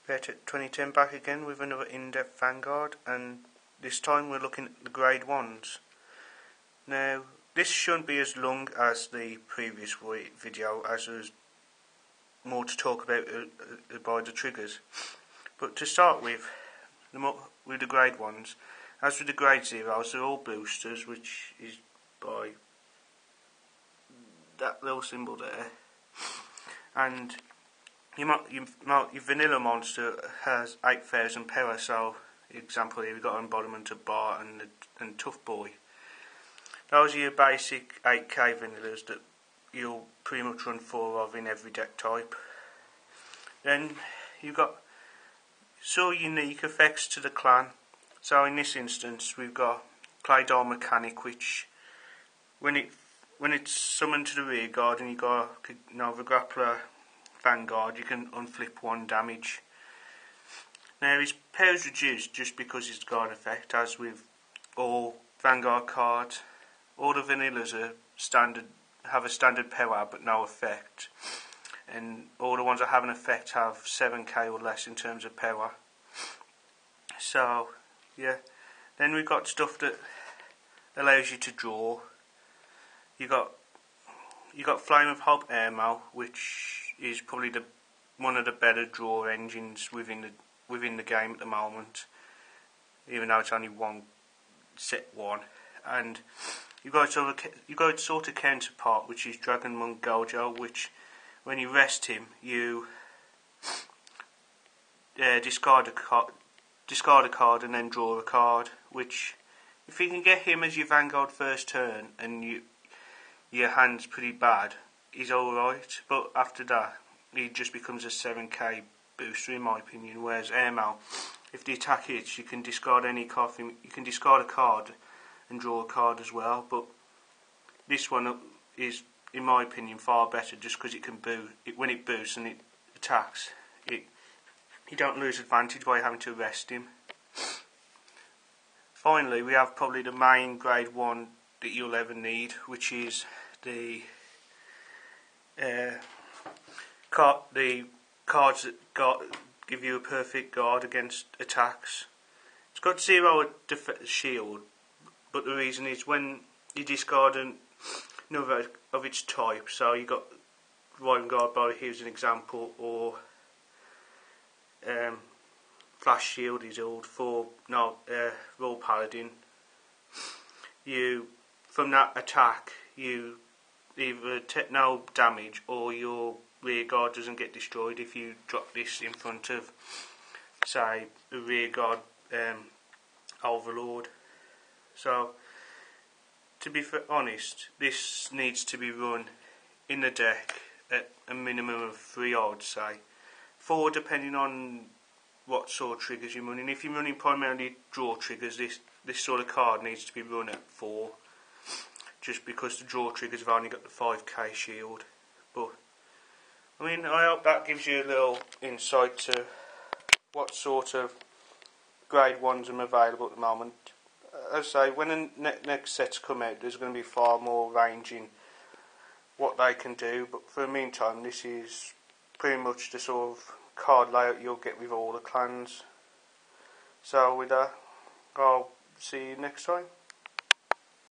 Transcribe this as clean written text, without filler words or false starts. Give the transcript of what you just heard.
Vet at 2010 back again with another in-depth Vanguard, and this time we're looking at the grade 1s. Now this shouldn't be as long as the previous video, as there's more to talk about by the triggers. But to start with the grade 1s, as with the grade 0s, they're all boosters, which is by that little symbol there. And your vanilla monster has 8,000 power, so example here we've got embodiment of Bar and Tough Boy. Those are your basic 8k vanillas that you'll pretty much run 4 of in every deck type. Then you've got unique effects to the clan. So in this instance we've got Claydol Mechanic, which when it's summoned to the rear guard and you got Nova Grappler Vanguard, you can unflip 1 damage. Now his power is reduced just because it's guard effect, as with all Vanguard cards. All the vanillas are have a standard power but no effect, and all the ones that have an effect have 7k or less in terms of power. So yeah, then we've got stuff that allows you to draw. You got Flame of Hope Airmail, which is probably one of the better draw engines within the game at the moment, even though it's only set one. And you've got its sort of counterpart, which is Dragon Monk Gojo, which when you rest him, you discard a card and then draw a card. Which, if you can get him as your Vanguard first turn and your hand's pretty bad, he's alright. But after that, he just becomes a 7k booster in my opinion. Whereas Airmail, if the attack hits, you can discard any card. You can discard a card and draw a card as well. But this one is, in my opinion, far better, just because it can when it boosts and it attacks, you don't lose advantage by having to arrest him. Finally, we have probably the main grade 1 that you'll ever need, which is the cards that give you a perfect guard against attacks. It's got 0 shield, but the reason is when you discard another of its type. So you got Vanguard Bar here as an example, or Flash Shield is old for Royal Paladin. From that attack, you either take no damage or your rear guard doesn't get destroyed if you drop this in front of, say, a rear guard Overlord. So, to be honest, this needs to be run in the deck at a minimum of 3, I would say. 4 depending on what sort of triggers you're running. If you're running primarily draw triggers, this sort of card needs to be run at 4, just because the draw triggers have only got the 5k shield. But I mean, I hope that gives you a little insight to what sort of grade 1s are available at the moment. As I say, when the next sets come out, there's going to be far more range in what they can do. But for the meantime, this is pretty much the sort of card layout you'll get with all the clans. So with that, I'll see you next time.